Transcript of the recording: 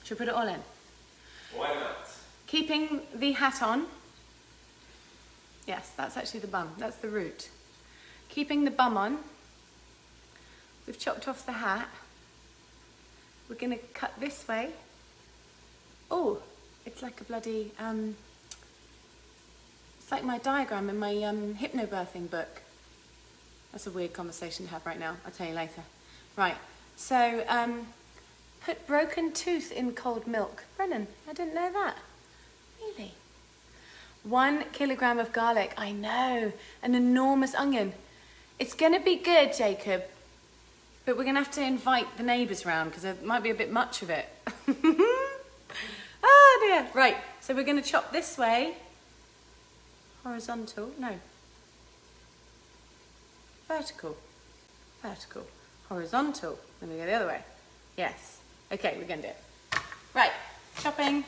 Should we put it all in? Why not? Keeping the hat on. Yes, that's actually the bum. That's the root. Keeping the bum on. We've chopped off the hat. We're going to cut this way. Oh, it's like a bloody, it's like my diagram in my hypnobirthing book. That's a weird conversation to have right now. I'll tell you later. Right, so put broken tooth in cold milk. Brennan, I didn't know that. Really? 1 kilogram of garlic. I know, an enormous onion. It's going to be good, Jacob, but we're going to have to invite the neighbours round because there might be a bit much of it. Oh dear. Right, so we're going to chop this way. Horizontal, no. Vertical, vertical, horizontal. Then we go the other way. Yes. Okay, we're going to do it. Right, chopping.